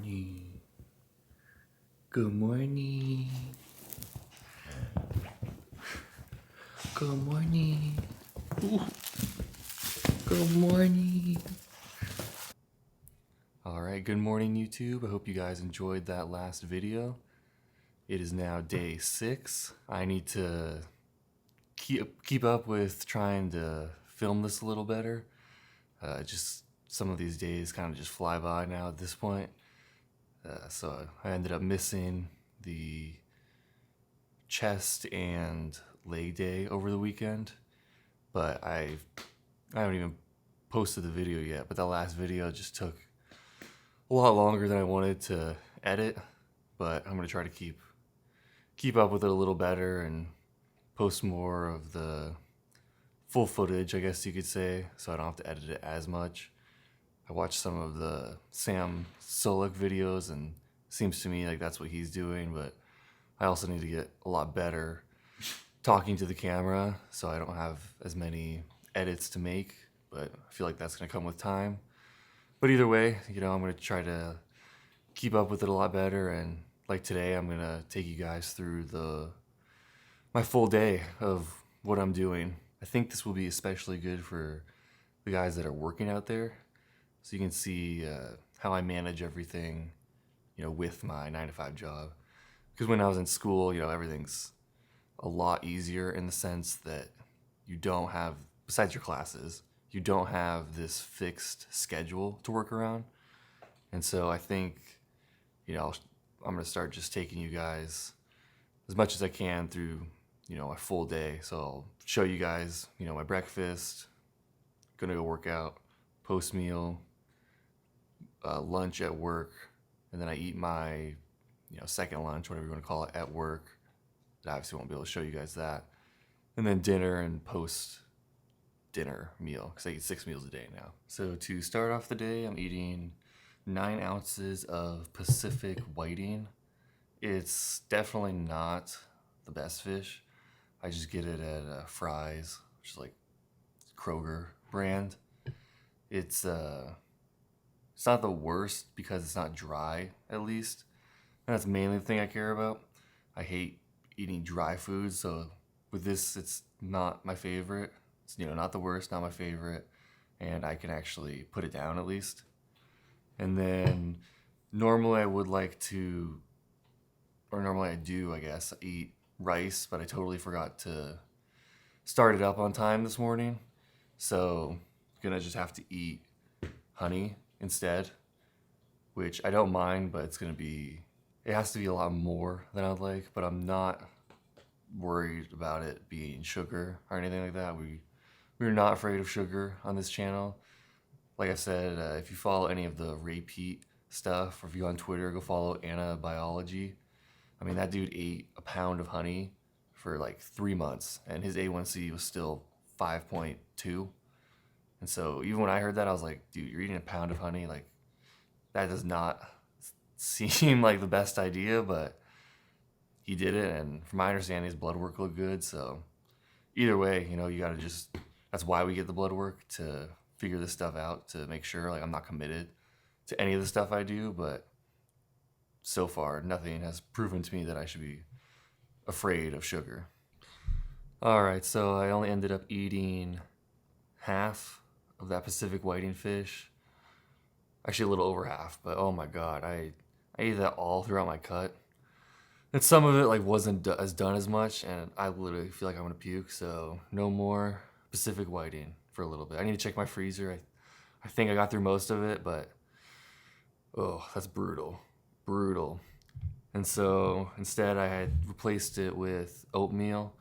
morning. Good morning. Good morning. Ooh. Good morning. All right, good morning, YouTube. I hope you guys enjoyed that last video. It is now day 6. I need to keep up with trying to film this a little better. Just some of these days kind of just fly by now at this point. So I ended up missing the chest and leg day over the weekend, but I haven't even posted the video yet. But that last video just took a lot longer than I wanted to edit, but I'm gonna try to keep up with it a little better and post more of the full footage, I guess you could say, so I don't have to edit it as much. I watched some of the Sam Sulek videos, and it seems to me like that's what he's doing, but I also need to get a lot better talking to the camera, so I don't have as many edits to make, but I feel like that's gonna come with time. But either way, I'm gonna try to keep up with it a lot better, and like today, I'm gonna take you guys through my full day of what I'm doing. I think this will be especially good for the guys that are working out there, so you can see how I manage everything, with my 9-to-5 job. Because when I was in school, everything's a lot easier in the sense that you don't have, besides your classes, you don't have this fixed schedule to work around. And so I think, I'm gonna start just taking you guys as much as I can through, a full day. So I'll show you guys, my breakfast, gonna go work out, post meal, lunch at work, and then I eat my, second lunch, whatever you want to call it, at work. I obviously won't be able to show you guys that. And then dinner and post dinner meal, because I eat 6 meals a day now. So to start off the day, I'm eating 9 ounces of Pacific whiting. It's definitely not the best fish. I just get it at Fry's, which is like Kroger brand. It's not the worst because it's not dry, at least. And that's mainly the thing I care about. I hate eating dry food, so with this, it's not my favorite. It's, not the worst, not my favorite, and I can actually put it down at least. And then normally I do, I guess, eat rice, but I totally forgot to start it up on time this morning. So I'm gonna just have to eat honey instead, which I don't mind, but it has to be a lot more than I'd like, but I'm not worried about it being sugar or anything like that. We're not afraid of sugar on this channel. Like I said, if you follow any of the Ray Pete stuff, or if you go on Twitter, go follow Anna Biology. I mean, that dude ate a pound of honey for like 3 months, and his A1C was still 5.2. And so even when I heard that, I was like, dude, you're eating a pound of honey? Like, that does not seem like the best idea, but he did it, and from my understanding, his blood work looked good. So either way, you gotta that's why we get the blood work, to figure this stuff out, to make sure like I'm not committed to any of the stuff I do. But so far, nothing has proven to me that I should be afraid of sugar. All right, so I only ended up eating half of that Pacific whiting fish. Actually, a little over half, but oh my god, I ate that all throughout my cut. And some of it like wasn't as done as much, and I literally feel like I'm gonna puke. So no more Pacific whiting for a little bit. I need to check my freezer. I think I got through most of it, but oh, that's brutal, brutal. And so instead, I had replaced it with oatmeal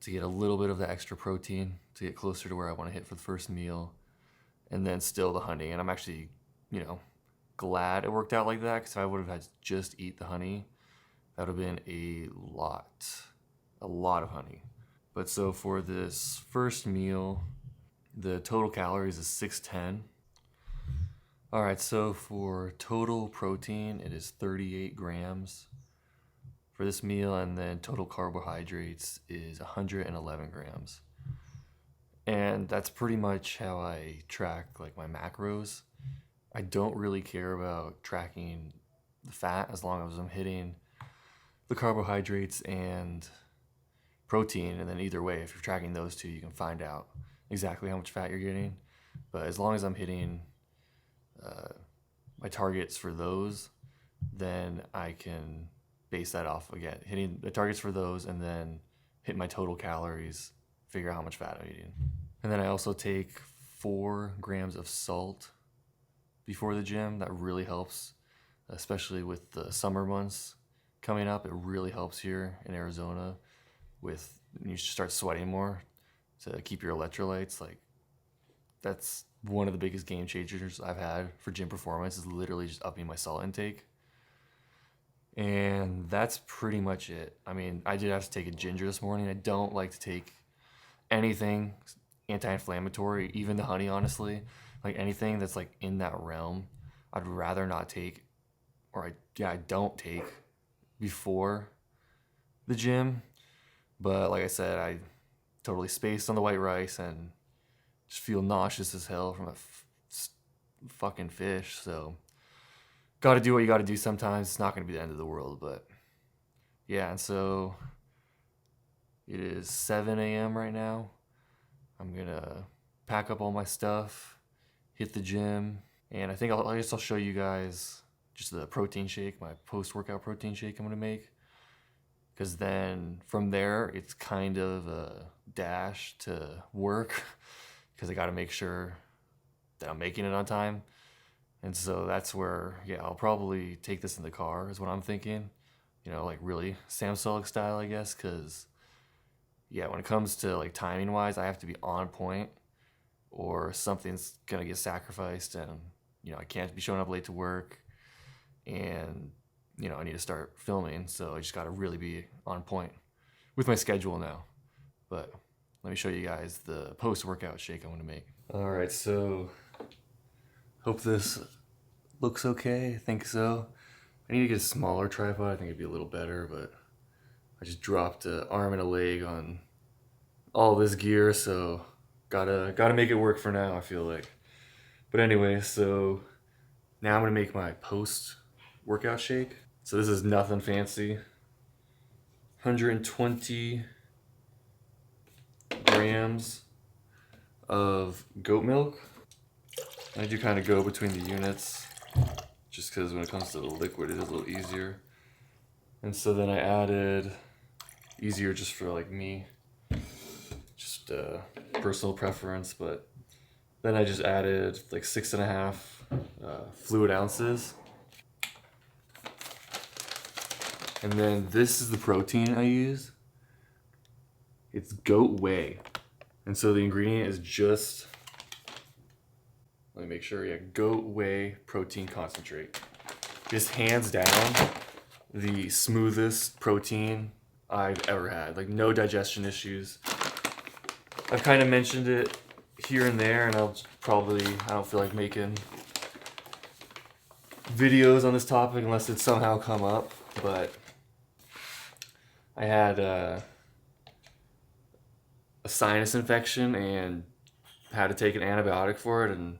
to get a little bit of the extra protein, to get closer to where I want to hit for the first meal, and then still the honey. And I'm actually, glad it worked out like that, because if I would have had to just eat the honey, that would have been a lot of honey. But so for this first meal, the total calories is 610. All right, so for total protein, it is 38 grams for this meal, and then total carbohydrates is 111 grams. And that's pretty much how I track like my macros. I don't really care about tracking the fat as long as I'm hitting the carbohydrates and protein. And then either way, if you're tracking those two, you can find out exactly how much fat you're getting. But as long as I'm hitting my targets for those, then I can base that off again, hitting the targets for those and then hit my total calories, figure out how much fat I'm eating. And then I also take 4 grams of salt before the gym. That really helps, especially with the summer months coming up. It really helps here in Arizona with, you start sweating more to keep your electrolytes. Like, that's one of the biggest game changers I've had for gym performance, is literally just upping my salt intake. And that's pretty much it. I mean, I did have to take a ginger this morning. I don't like to take anything anti-inflammatory, even the honey, honestly. Like anything that's like in that realm, I'd rather not take, or I don't take before the gym. But like I said, I totally spaced on the white rice and just feel nauseous as hell from a fucking fish. So got to do what you got to do sometimes. It's not going to be the end of the world, but yeah. And so it is 7 a.m. right now. I'm going to pack up all my stuff, hit the gym, and I think I guess I'll show you guys just the protein shake, my post-workout protein shake I'm going to make. Because then from there, it's kind of a dash to work because I got to make sure that I'm making it on time. And so that's where, yeah, I'll probably take this in the car is what I'm thinking. You know, like really Sam Sulek style, I guess, because, yeah, when it comes to like timing wise, I have to be on point or something's going to get sacrificed, and, you know, I can't be showing up late to work, and, you know, I need to start filming. So I just got to really be on point with my schedule now. But let me show you guys the post-workout shake I'm going to make. All right, so hope this looks okay. I think so. I need to get a smaller tripod. I think it'd be a little better, but I just dropped an arm and a leg on all this gear, so gotta make it work for now, I feel like. But anyway, so now I'm gonna make my post-workout shake. So this is nothing fancy. 120 grams of goat milk. I do kind of go between the units just because when it comes to the liquid, it is a little easier. And so then I added, easier just for like me, just personal preference, but then I just added like 6.5 fluid ounces. And then this is the protein I use. It's goat whey. And so the ingredient is just, let me make sure, yeah, goat whey protein concentrate. Just hands down the smoothest protein I've ever had. Like, no digestion issues. I've kind of mentioned it here and there, and I don't feel like making videos on this topic unless it somehow come up, but I had a sinus infection and had to take an antibiotic for it, and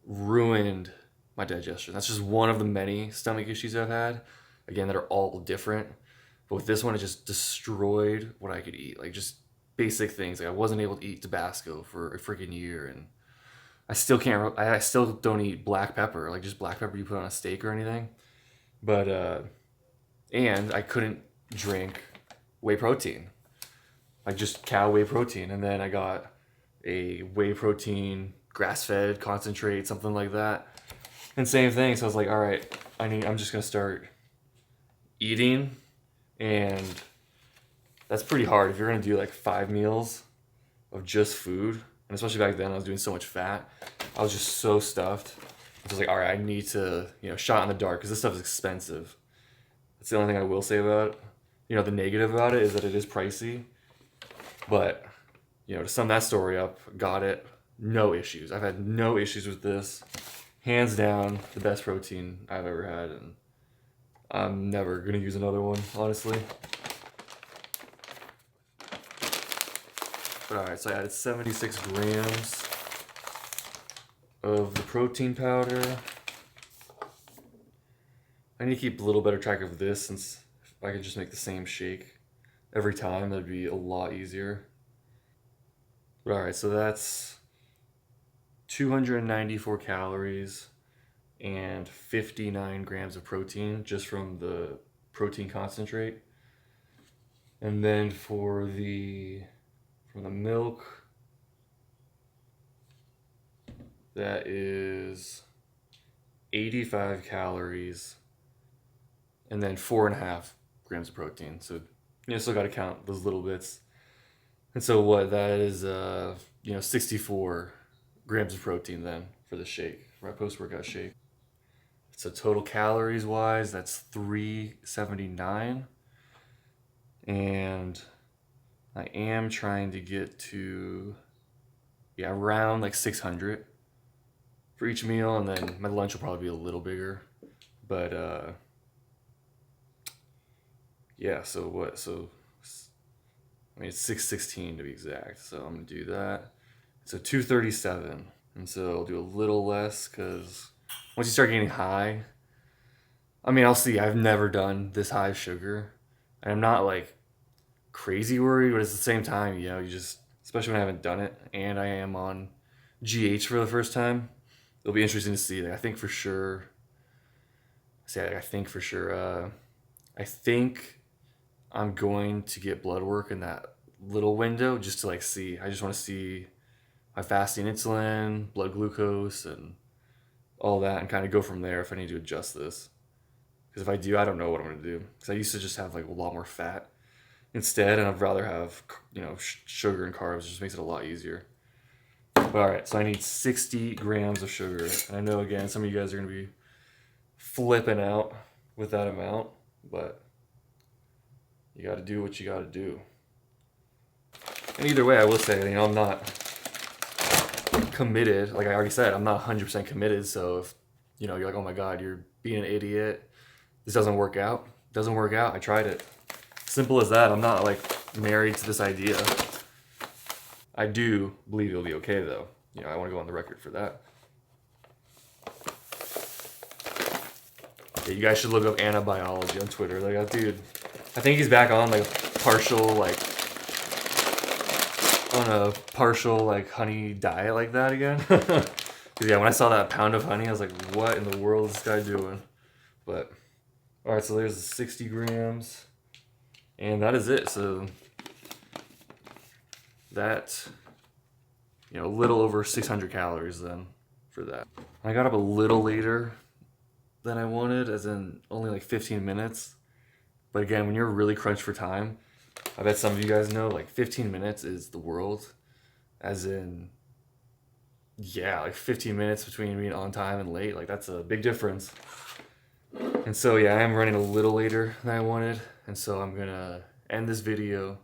ruined my digestion. That's just one of the many stomach issues I've had, again, that are all different. But with this one, it just destroyed what I could eat. Like, just basic things. Like, I wasn't able to eat Tabasco for a freaking year, and I still don't eat black pepper, like just black pepper you put on a steak or anything. But and I couldn't drink whey protein, like just cow whey protein. And then I got a whey protein grass-fed concentrate, something like that, and same thing. So I was like, all right, I'm just gonna start eating, and that's pretty hard if you're gonna do like 5 meals of just food, and especially back then I was doing so much fat. I was just so stuffed. I was like, all right, I need to, shot in the dark, because this stuff is expensive. That's the only thing I will say about it. The negative about it is that it is pricey, but to sum that story up, got it, no issues. I've had no issues with this. Hands down, the best protein I've ever had, and I'm never gonna use another one, honestly. But alright, so I added 76 grams of the protein powder. I need to keep a little better track of this, since if I could just make the same shake every time, that'd be a lot easier. But alright, so that's 294 calories and 59 grams of protein just from the protein concentrate. And then from the milk, that is 85 calories and then 4.5 grams of protein. So still got to count those little bits. And so what that is, 64 grams of protein then for the shake, for my post-workout shake. So total calories wise, that's 379. And I am trying to get to, around like 600 for each meal. And then my lunch will probably be a little bigger. But, it's 616 to be exact. So I'm going to do that. So 237. And so I'll do a little less because once you start getting high, I'll see. I've never done this high sugar. And I'm not like crazy worried, but at the same time, you just, especially when I haven't done it and I am on GH for the first time, it'll be interesting to see. I think for sure, I think I'm going to get blood work in that little window just to see. I just want to see my fasting insulin, blood glucose, and all that, and kind of go from there if I need to adjust this. Because if I do, I don't know what I'm going to do. Because I used to just have a lot more fat instead, and I'd rather have sugar and carbs. It just makes it a lot easier. But all right, so I need 60 grams of sugar. And I know, again, some of you guys are going to be flipping out with that amount, but you got to do what you got to do. And either way, I will say, I'm not committed. Like I already said, I'm not 100% committed. So if you're like, oh my god, you're being an idiot, this doesn't work out. I tried it. Simple as that. I'm not married to this idea. I do believe it'll be okay though. I want to go on the record for that. Yeah, you guys should look up Anabiology on Twitter. Dude, I think he's back on a partial honey diet like that again. Because when I saw that pound of honey, I was like, what in the world is this guy doing? But all right, so there's the 60 grams, and that is it. So that, a little over 600 calories then for that. I got up a little later than I wanted, as in only 15 minutes. But again, when you're really crunched for time, I bet some of you guys know 15 minutes is the world. As in, 15 minutes between being on time and late, that's a big difference. And so I am running a little later than I wanted, and so I'm gonna end this video,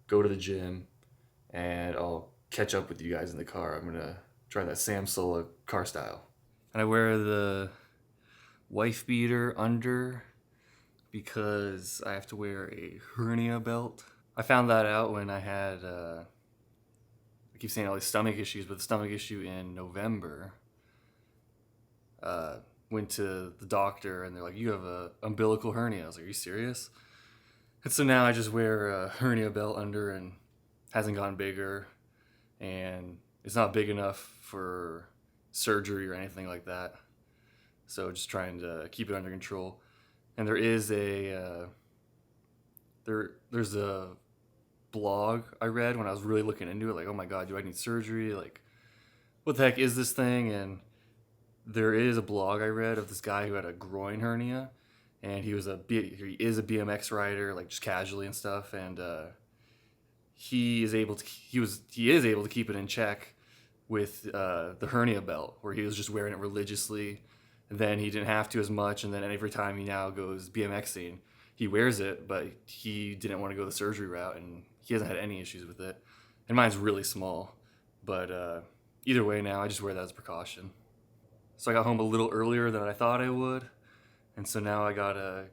go to the gym, and I'll catch up with you guys in the car. I'm gonna try that Sam Sola car style. And I wear the wife beater under because I have to wear a hernia belt. I found that out when I had, I keep saying all these stomach issues, but the stomach issue in November, went to the doctor and they're like, you have a umbilical hernia. I was like, are you serious? And so now I just wear a hernia belt under, and hasn't gotten bigger, and it's not big enough for surgery or anything like that. So just trying to keep it under control. And there is there's a blog I read when I was really looking into it, oh my god, do I need surgery? What the heck is this thing? And there is a blog I read of this guy who had a groin hernia, and he is a BMX rider, just casually and stuff, and he is able to keep it in check with the hernia belt, where he was just wearing it religiously. And then he didn't have to as much, and then every time he now goes BMXing, he wears it, but he didn't want to go the surgery route, and he hasn't had any issues with it. And mine's really small, but either way now, I just wear that as a precaution. So I got home a little earlier than I thought I would, and so now I gotta,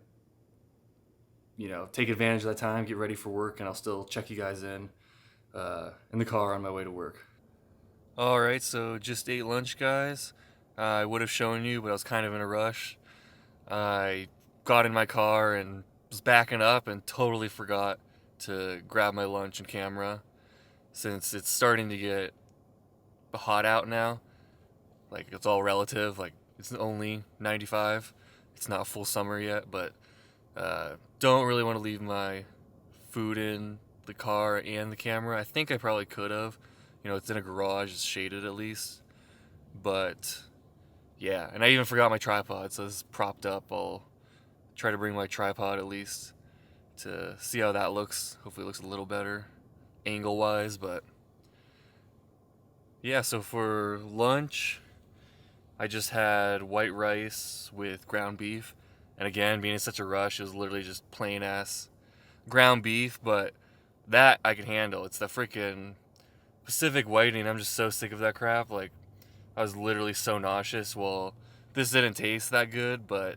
take advantage of that time, get ready for work, and I'll still check you guys in the car on my way to work. All right, so just ate lunch, guys. I would have shown you, but I was kind of in a rush. I got in my car and was backing up and totally forgot to grab my lunch and camera. Since it's starting to get hot out now, like it's all relative, like it's only 95. It's not full summer yet, but don't really want to leave my food in the car and the camera. I think I probably could have. You know, it's in a garage, it's shaded at least. But yeah, and I even forgot my tripod, so it's propped up. I'll try to bring my tripod at least to see how that looks. Hopefully it looks a little better angle wise, but yeah, so for lunch I just had white rice with ground beef. And again, being in such a rush, it was literally just plain ass ground beef, but that I can handle. It's the freaking Pacific whiting. I'm just so sick of that crap. Like, I was literally so nauseous. Well, this didn't taste that good, but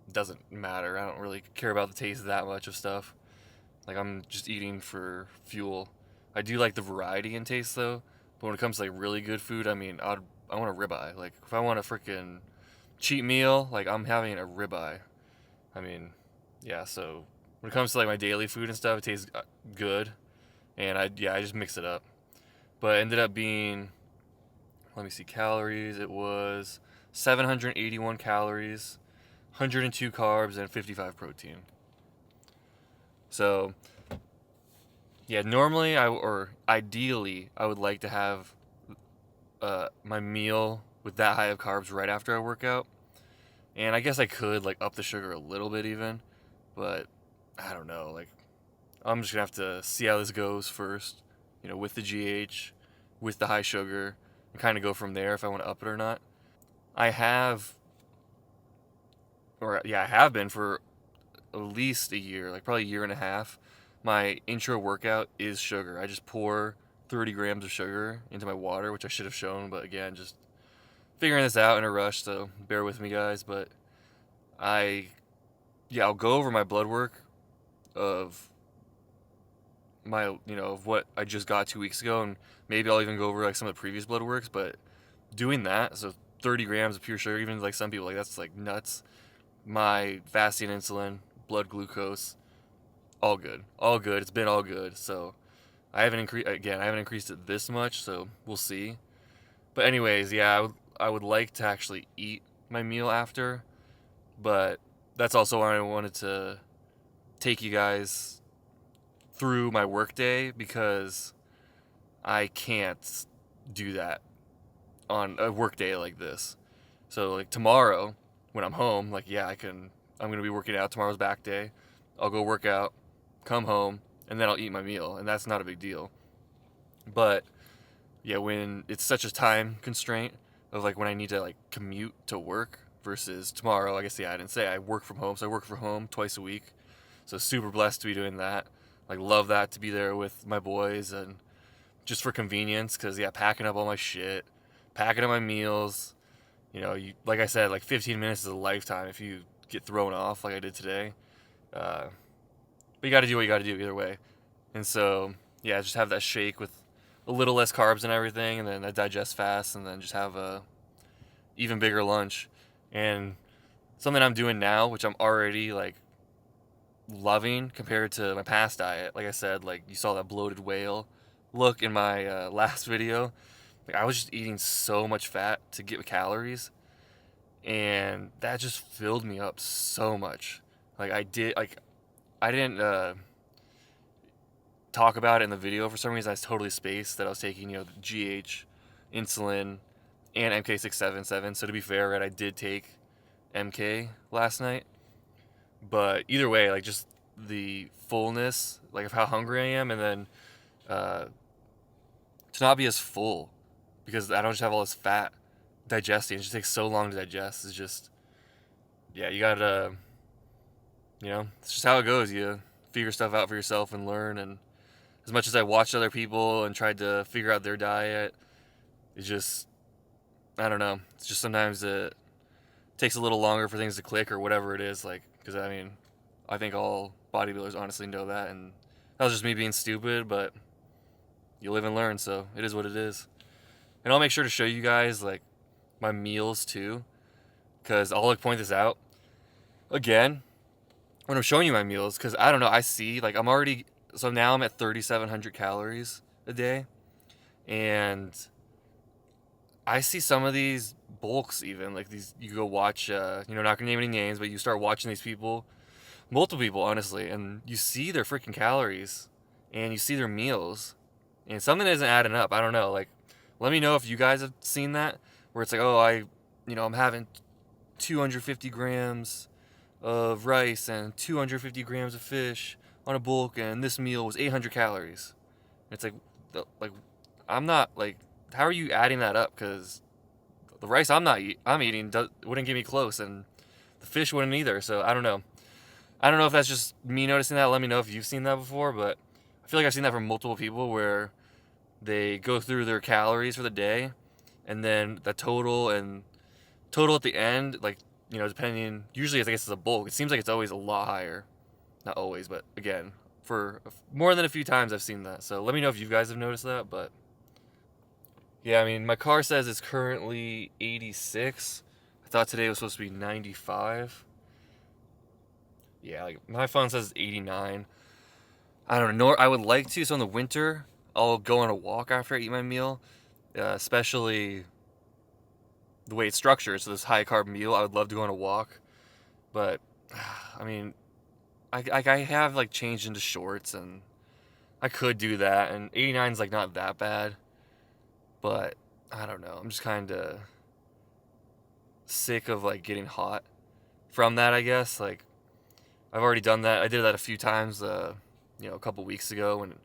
it doesn't matter. I don't really care about the taste that much of stuff. Like, I'm just eating for fuel. I do like the variety in taste, though. But when it comes to, like, really good food, I mean, I want a ribeye. Like, if I want a freaking cheat meal, like, I'm having a ribeye. I mean, yeah, so when it comes to, like, my daily food and stuff, it tastes good. And I just mix it up. But it ended up being, let me see, calories. It was 781 calories, 102 carbs, and 55 protein. So, yeah, normally or ideally, I would like to have my meal with that high of carbs right after I work out. And I guess I could, like, up the sugar a little bit even. But, I don't know, like, I'm just going to have to see how this goes first, you know, with the GH, with the high sugar, and kind of go from there if I want to up it or not. I have been for at least a year, like probably a year and a half. My intro workout is sugar. I just pour 30 grams of sugar into my water, which I should have shown, but again, just figuring this out in a rush, so bear with me, guys. But I'll go over my blood work of my, of what I just got 2 weeks ago, and maybe I'll even go over like some of the previous blood works. But doing that, so 30 grams of pure sugar, even like some people, like, that's like nuts. My fasting insulin, blood glucose, all good, it's been all good. So I haven't increased it this much, so we'll see. But anyways, yeah, I would like to actually eat my meal after, but that's also why I wanted to take you guys through my work day, because I can't do that on a work day like this. So, like, tomorrow when I'm home, like, yeah, I'm going to be working out. Tomorrow's back day. I'll go work out, come home, and then I'll eat my meal, and that's not a big deal. But yeah, when it's such a time constraint of, like, when I need to, like, commute to work versus tomorrow, I guess, yeah, I didn't say I work from home, so I work from home twice a week. So super blessed to be doing that. Like, love that, to be there with my boys, and just for convenience, because, yeah, packing up all my shit, packing up my meals, like I said, like, 15 minutes is a lifetime if you get thrown off like I did today. But you got to do what you got to do either way. And so, yeah, just have that shake with a little less carbs and everything, and then I digest fast, and then just have a even bigger lunch. And something I'm doing now, which I'm already, like, loving compared to my past diet. Like I said, like, you saw that bloated whale look in my last video. Like, I was just eating so much fat to get calories, and that just filled me up so much. Like, I didn't talk about it in the video for some reason. I totally spaced that I was taking, the GH, insulin, and MK677. So to be fair, right, I did take MK last night. But either way, like, just the fullness, like, of how hungry I am, and then to not be as full, because I don't just have all this fat digesting. It just takes so long to digest. It's just, yeah, you gotta, it's just how it goes. You figure stuff out for yourself and learn. And as much as I watched other people and tried to figure out their diet, it's just, I don't know. It's just sometimes it takes a little longer for things to click, or whatever it is. Like, because, I mean, I think all bodybuilders honestly know that, and that was just me being stupid, but you live and learn, so it is what it is. And I'll make sure to show you guys, like, my meals too, because I'll like point this out again when I'm showing you my meals, because I don't know, I see like so now I'm at 3,700 calories a day, and I see some of these bulks, even like these, you go watch, not gonna name any names, but you start watching these people, multiple people honestly, and you see their freaking calories and you see their meals, and something isn't adding up. I don't know, like, let me know if you guys have seen that, where it's like, oh, I'm having 250 grams of rice and 250 grams of fish on a bulk, and this meal was 800 calories. And it's like, I'm not like, how are you adding that up? Because the rice I'm eating wouldn't get me close, and the fish wouldn't either. So I don't know. I don't know if that's just me noticing that. Let me know if you've seen that before, but I feel like I've seen that from multiple people where they go through their calories for the day, and then the total at the end, like, depending, usually I guess it's a bulk. It seems like it's always a lot higher. Not always, but again, for more than a few times I've seen that. So let me know if you guys have noticed that, but yeah, I mean, my car says it's currently 86. I thought today was supposed to be 95. Yeah, like my phone says 89. I don't know. I would like to. So in the winter, I'll go on a walk after I eat my meal, especially the way it's structured. So this high carb meal, I would love to go on a walk, but I mean, I have like changed into shorts, and I could do that, and 89 is like not that bad, but I don't know. I'm just kind of sick of like getting hot from that, I guess. Like, I've already done that. I did that a few times, a couple weeks ago when it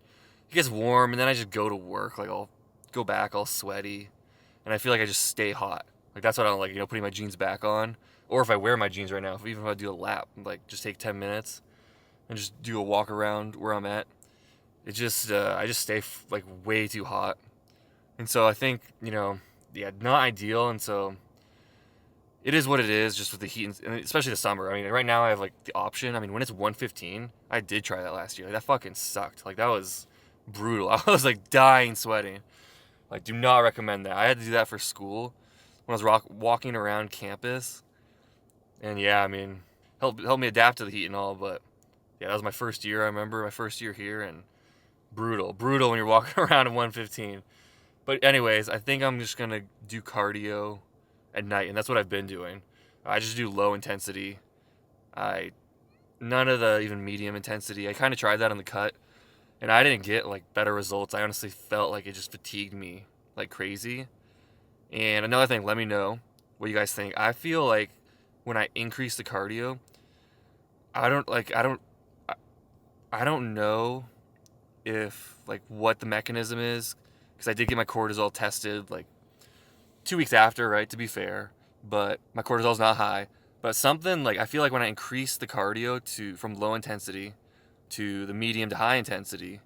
gets warm, and then I just go to work. Like, I'll go back all sweaty, and I feel like I just stay hot. Like, that's what I don't like, putting my jeans back on. Or if I wear my jeans right now, even if I do a lap, like, just take 10 minutes and just do a walk around where I'm at. It just, I just stay, like, way too hot. And so I think, yeah, not ideal. And so it is what it is, just with the heat, and especially the summer. I mean, right now I have, like, the option. I mean, when it's 115, I did try that last year. Like, that fucking sucked. Like, that was brutal. I was, like, dying sweating. Like, do not recommend that. I had to do that for school when I was walking around campus. And yeah, I mean, helped me adapt to the heat and all, but yeah, that was my first year. I remember my first year here, and brutal when you're walking around at 115. But anyways, I think I'm just gonna do cardio at night, and that's what I've been doing. I just do low intensity. None of the even medium intensity. I kind of tried that on the cut, and I didn't get like better results. I honestly felt like it just fatigued me like crazy. And another thing, let me know what you guys think. I feel like when I increase the cardio, I don't like I don't know if like what the mechanism is, because I did get my cortisol tested like 2 weeks after, right, to be fair, but my cortisol's not high. But something, like, I feel like when I increase the cardio from low intensity to the medium to high intensity,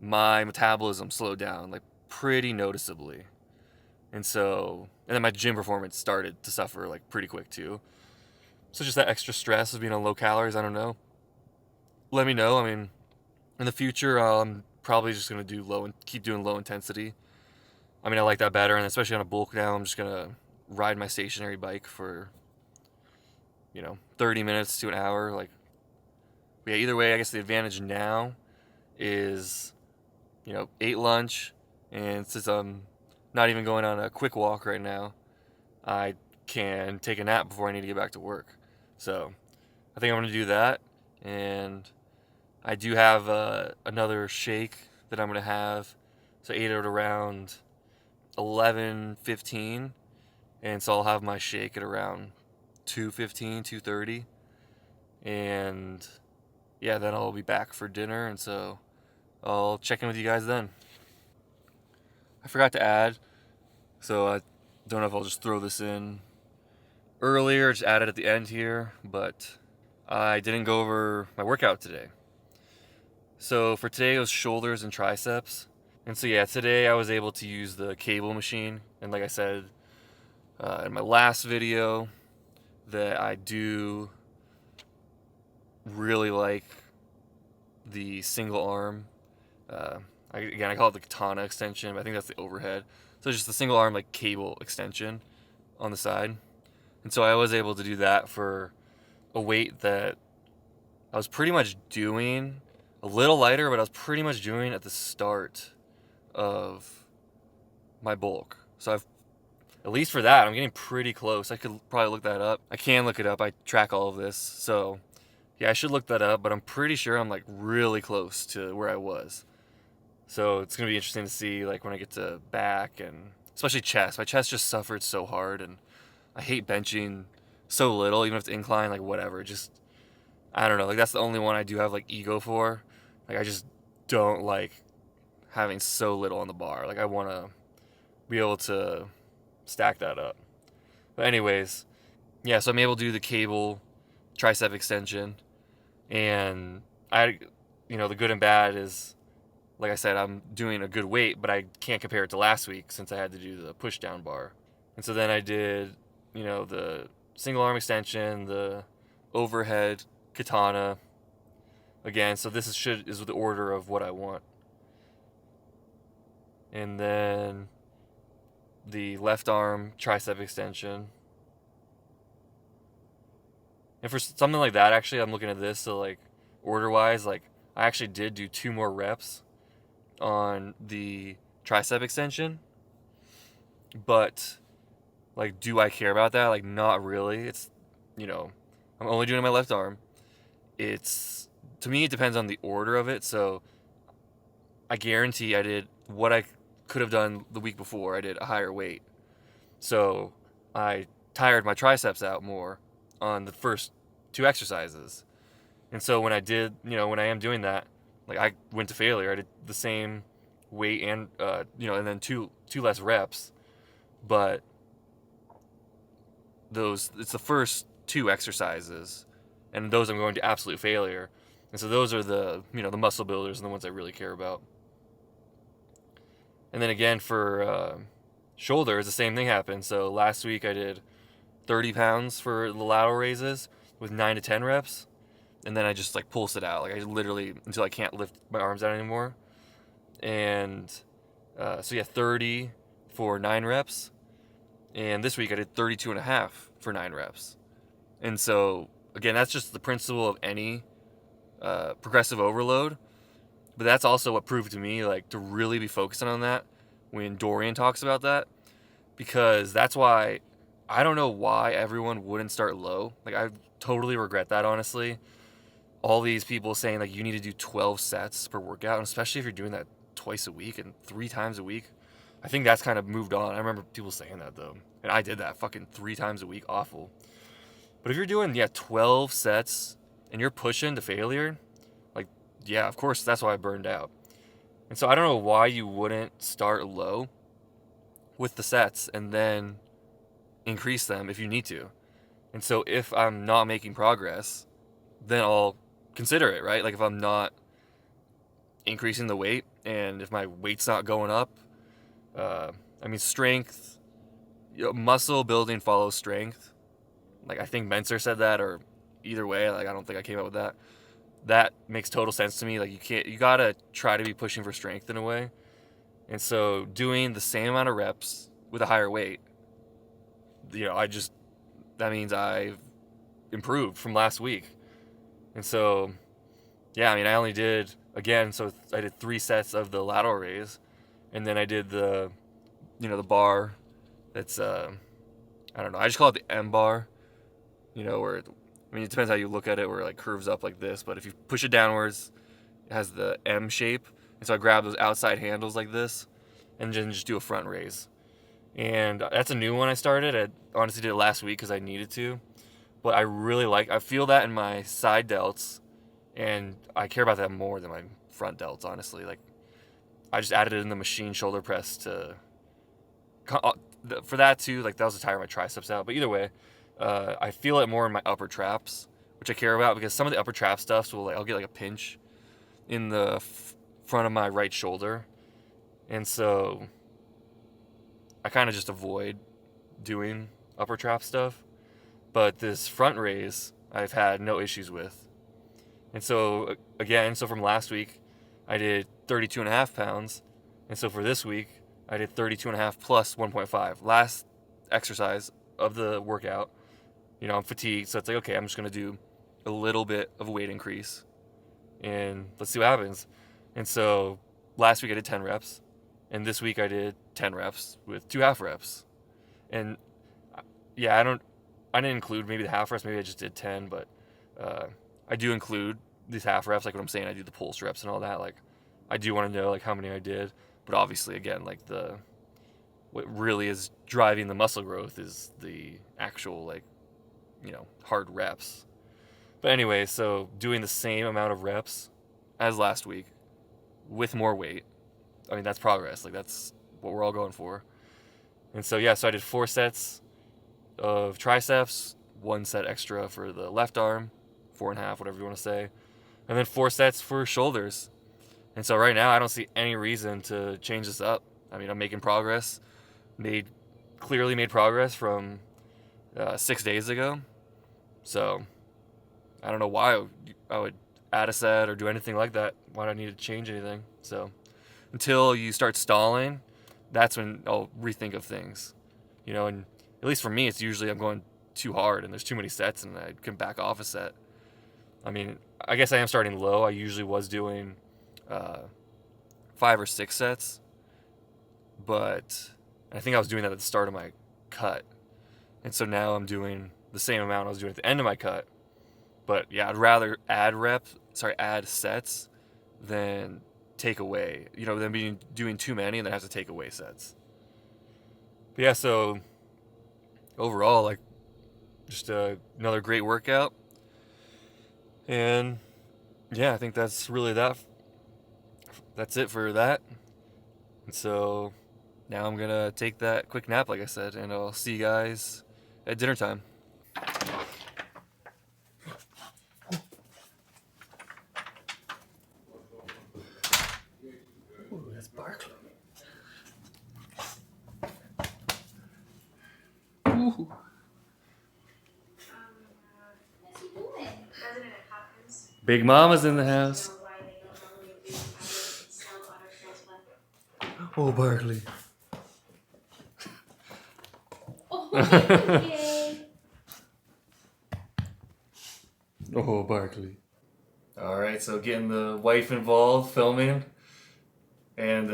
my metabolism slowed down like pretty noticeably. And then my gym performance started to suffer like pretty quick too. So just that extra stress of being on low calories, I don't know. Let me know. I mean, in the future, I'm probably just gonna keep doing low intensity. I mean, I like that better, and especially on a bulk now, I'm just gonna ride my stationary bike for 30 minutes to an hour. Like, yeah, either way, I guess the advantage now is, ate lunch, and since I'm not even going on a quick walk right now, I can take a nap before I need to get back to work. So I think I'm going to do that. And I do have another shake that I'm going to have. So I ate it around 11:15. And so I'll have my shake at around 2:15, 2:30. And yeah, then I'll be back for dinner. And so I'll check in with you guys then. I forgot to add, so I don't know if I'll just throw this in earlier, just add it at the end here, but I didn't go over my workout today. So for today, it was shoulders and triceps. And so yeah, today I was able to use the cable machine. And like I said in my last video, that I do really like the single arm. I call it the katana extension, but I think that's the overhead. So just the single arm like cable extension on the side. And so I was able to do that for a weight that I was pretty much doing a little lighter, but I was pretty much doing at the start of my bulk. So I've, at least for that, I'm getting pretty close. I could probably look that up. I can look it up. I track all of this. So yeah, I should look that up, but I'm pretty sure I'm like really close to where I was. So it's going to be interesting to see like when I get to back and especially chest. My chest just suffered so hard, and I hate benching so little, even if it's incline, like whatever. Just, I don't know. Like that's the only one I do have like ego for. Like I just don't like having so little on the bar. Like I want to be able to stack that up. But anyways, yeah, so I'm able to do the cable tricep extension, and the good and bad is, like I said, I'm doing a good weight, but I can't compare it to last week since I had to do the push down bar. And so then I did, the single arm extension, the overhead katana again. So this is the order of what I want. And then the left arm tricep extension. And for something like that, actually, I'm looking at this. So like order wise, like I actually did do 2 more reps on the tricep extension, but like, do I care about that? Like, not really. It's, I'm only doing my left arm. To me, it depends on the order of it. So I guarantee I did what I could have done the week before. I did a higher weight. So I tired my triceps out more on the first 2 exercises. And so when I did, when I am doing that, like I went to failure. I did the same weight and, and then two less reps. But it's the first 2 exercises, and those I'm going to absolute failure. And so those are the muscle builders and the ones I really care about. And then again for shoulders, the same thing happened. So last week I did 30 pounds for the lateral raises with 9 to 10 reps, and then I just like pulse it out, like I literally until I can't lift my arms out anymore. And so yeah, 30 for 9 reps. And this week I did 32.5 for 9 reps. And so, again, that's just the principle of any progressive overload. But that's also what proved to me, like, to really be focusing on that when Dorian talks about that. Because that's why, I don't know why everyone wouldn't start low. Like, I totally regret that, honestly. All these people saying, like, you need to do 12 sets per workout. And especially if you're doing that twice a week and 3 times a week. I think that's kind of moved on. I remember people saying that, though. And I did that fucking 3 times a week. Awful. But if you're doing, 12 sets and you're pushing to failure, like, yeah, of course, that's why I burned out. And so I don't know why you wouldn't start low with the sets and then increase them if you need to. And so if I'm not making progress, then I'll consider it, right? Like if I'm not increasing the weight and if my weight's not going up, strength, muscle building follows strength. Like I think Menser said that, or either way, like I don't think I came up with that. That makes total sense to me. Like you gotta try to be pushing for strength in a way. And so doing the same amount of reps with a higher weight, that means I've improved from last week. And so, yeah, I only did, so I did 3 sets of the lateral raise, and then I did the bar that's, I don't know, I just call it the M bar, where, it depends how you look at it, where it like curves up like this, but if you push it downwards, it has the M shape, and so I grab those outside handles like this, and then just do a front raise. And that's a new one I started. I honestly did it last week because I needed to, but I feel that in my side delts, and I care about that more than my front delts, honestly. Like, I just added it in the machine shoulder press for that too. Like, that was to tire my triceps out. But either way, I feel it more in my upper traps, which I care about because some of the upper trap stuffs I'll get like a pinch in the front of my right shoulder. And so I kind of just avoid doing upper trap stuff. But this front raise, I've had no issues with. And so, so from last week, I did 32.5 pounds. And so for this week, I did 32.5 plus 1.5. Last exercise of the workout, you know, I'm fatigued, so it's like, okay, I'm just gonna do a little bit of a weight increase, and let's see what happens. And so last week I did 10 reps, and this week I did 10 reps with 2 half reps. And yeah, I didn't include maybe the half reps, maybe I just did 10, but I do include these half reps, like what I'm saying, I do the pulse reps and all that. Like, I do want to know like how many I did, but obviously, again, like what really is driving the muscle growth is the actual, like, you know, hard reps. But anyway, so doing the same amount of reps as last week with more weight. I mean, that's progress. Like, that's what we're all going for. And so yeah, so I did 4 sets of triceps, 1 set extra for the left arm, 4.5, whatever you want to say, and then 4 sets for shoulders. And so right now, I don't see any reason to change this up. I mean, I'm making progress. Clearly made progress from 6 days ago. So I don't know why I would add a set or do anything like that. Why do I need to change anything? So until you start stalling, that's when I'll rethink of things. You know, and at least for me, it's usually I'm going too hard and there's too many sets and I can back off a set. I mean, I guess I am starting low. I usually was doing 5 or 6 sets, but I think I was doing that at the start of my cut. And so now I'm doing the same amount I was doing at the end of my cut. But yeah, I'd rather add sets than take away, you know, than doing too many and then have to take away sets. But yeah, so overall, like, just another great workout. And yeah, I think that's really that's it for that. And so now I'm gonna take that quick nap, like I said, and I'll see you guys at dinner time. Ooh, that's Barkley. Ooh. Big Mama's in the house. Oh, Barkley. Oh, Barkley. All right, so getting the wife involved, filming. And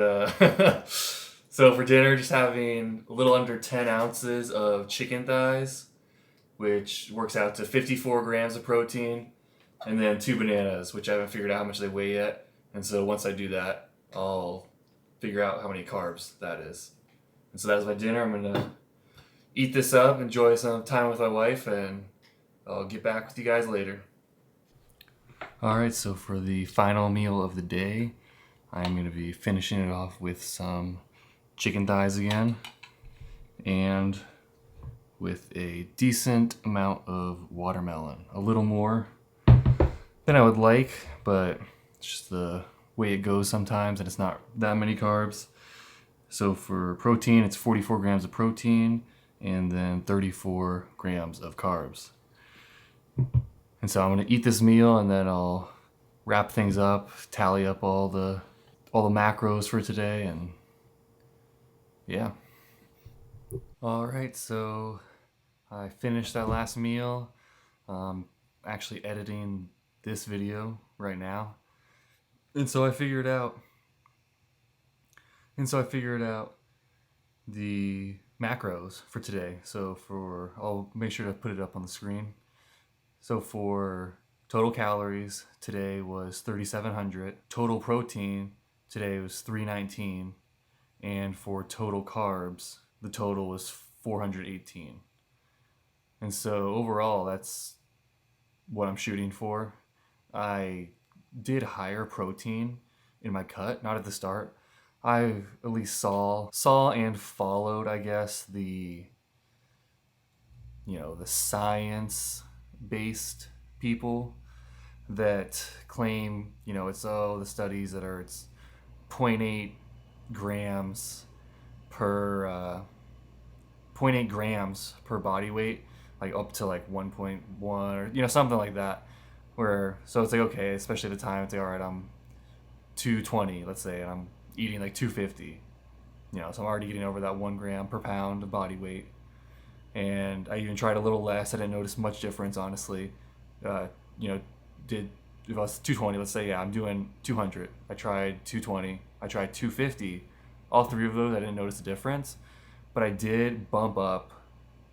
so for dinner, just having a little under 10 ounces of chicken thighs, which works out to 54 grams of protein, and then 2 bananas, which I haven't figured out how much they weigh yet. And so once I do that, I'll figure out how many carbs that is. And so that's my dinner. I'm going to eat this up, enjoy some time with my wife, and I'll get back with you guys later. All right, so for the final meal of the day, I'm going to be finishing it off with some chicken thighs again, and with a decent amount of watermelon. A little more than I would like, but it's just the way it goes sometimes, and it's not that many carbs. So for protein, it's 44 grams of protein and then 34 grams of carbs. And so I'm gonna eat this meal and then I'll wrap things up, tally up all the macros for today, and yeah. All right, so I finished that last meal. Actually editing this video right now. And so I figured out the macros for today. So I'll make sure to put it up on the screen. So for total calories, today was 3,700. Total protein, today was 319. And for total carbs, the total was 418. And so overall, that's what I'm shooting for. I did higher protein in my cut, not at the start. I at least saw and followed, I guess, the science-based people that claim, it's the studies that are it's 0.8 grams per 0.8 grams per body weight, like up to like 1.1 or something like that. So it's like, okay, especially at the time, it's like, all right, I'm 220, let's say, and I'm eating like 250. So I'm already getting over that 1 gram per pound of body weight. and I even tried a little less. I didn't notice much difference, honestly. You know, did if I was 220, let's say, yeah, I'm doing 200. I tried 220. I tried 250. All three of those, I didn't notice a difference, but I did bump up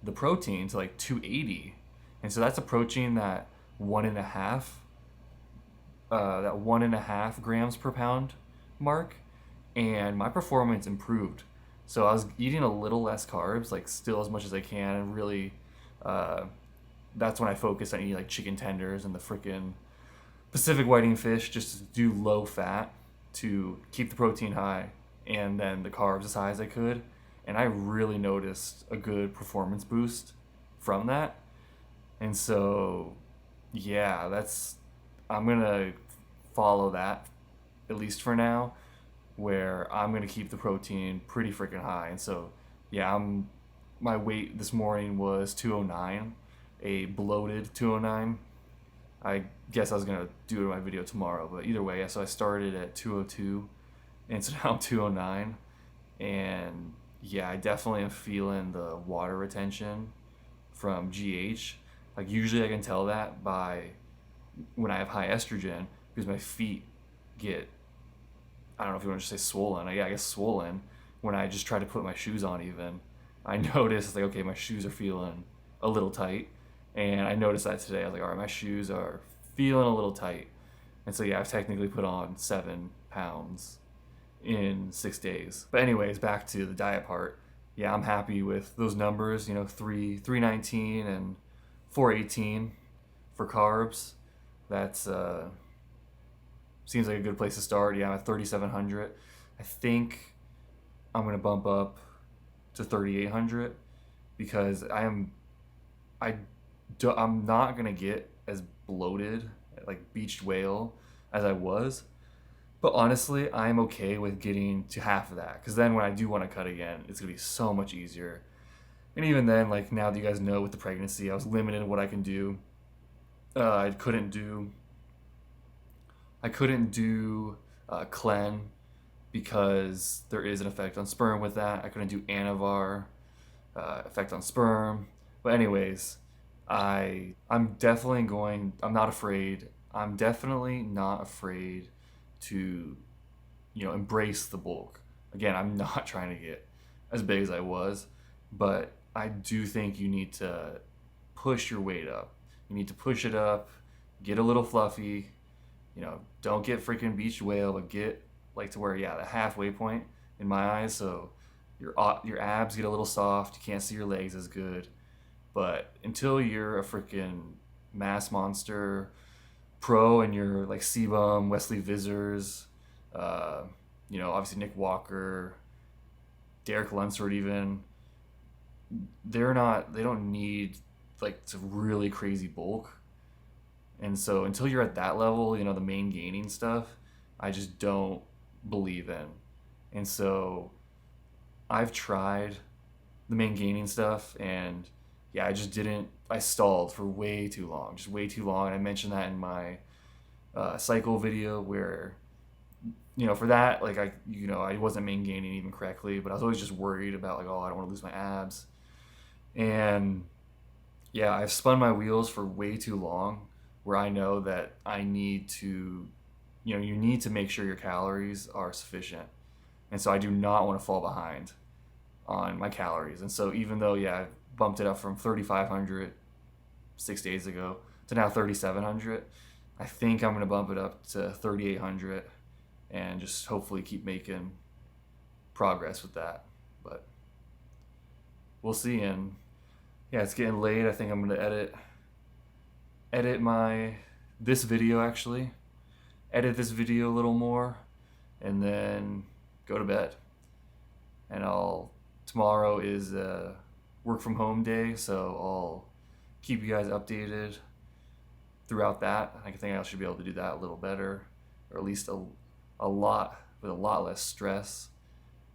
the protein to like 280, and so that's approaching that 1.5 grams per pound mark, and my performance improved. So I was eating a little less carbs, like still as much as I can, and really, uh, that's when I focus on eating like chicken tenders and the freaking Pacific whiting fish, just to do low fat to keep the protein high and then the carbs as high as I could. And I really noticed a good performance boost from that. And so, yeah, I'm gonna follow that at least for now, where I'm gonna keep the protein pretty freaking high. And so, yeah, my weight this morning was 209, a bloated 209. I guess I was gonna do it in my video tomorrow, but either way, yeah. So I started at 202, and so now I'm 209, and yeah, I definitely am feeling the water retention from GH. Like usually, I can tell that by when I have high estrogen because my feet get, I don't know if you want to just say swollen. Yeah, I guess swollen when I just try to put my shoes on. Even I notice it's like, okay, my shoes are feeling a little tight, and I noticed that today. I was like, all right, my shoes are feeling a little tight, and so yeah, I've technically put on 7 pounds in 6 days. But anyways, back to the diet part. Yeah, I'm happy with those numbers. You know, 319 and 418 for carbs. That's seems like a good place to start. Yeah, I'm at 3,700. I think I'm gonna bump up to 3,800 because I'm not gonna get as bloated like beached whale as I was. But honestly, I'm okay with getting to half of that because then when I do want to cut again, it's gonna be so much easier. And even then, like now that you guys know with the pregnancy, I was limited in what I can do. I couldn't do Clen because there is an effect on sperm with that. I couldn't do Anavar, effect on sperm. But anyways, I'm definitely going. I'm not afraid. I'm definitely not afraid to, embrace the bulk. Again, I'm not trying to get as big as I was, but I do think you need to push your weight up. You need to push it up, get a little fluffy. Don't get freaking beached whale, but get like to where, yeah, the halfway point in my eyes. So your abs get a little soft. You can't see your legs as good. But until you're a freaking mass monster pro and you're like Sebum, Wesley Vissers, obviously Nick Walker, Derek Lunsford even, they don't need like to really crazy bulk. And so until you're at that level, the main gaining stuff, I just don't believe in. And so I've tried the main gaining stuff, and yeah, I stalled for way too long, just way too long. And I mentioned that in my cycle video where, for that, like I wasn't main gaining even correctly, but I was always just worried about like, oh, I don't want to lose my abs. And yeah, I've spun my wheels for way too long where I know that I need to, you need to make sure your calories are sufficient. And so I do not want to fall behind on my calories. And so even though, yeah, I bumped it up from 3,500 6 days ago to now 3,700, I think I'm going to bump it up to 3,800 and just hopefully keep making progress with that. But we'll see. And yeah, it's getting late. I think I'm going to edit this video actually, edit this video a little more, and then go to bed. And tomorrow is a work from home day, so I'll keep you guys updated throughout that. I think I should be able to do that a little better, or at least a lot less stress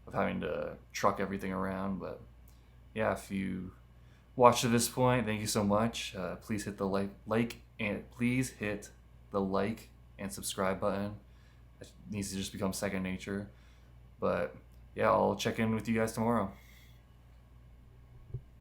of having to truck everything around. But yeah, if you watched to this point, thank you so much. Please hit the like and subscribe button. It needs to just become second nature. But yeah, I'll check in with you guys tomorrow.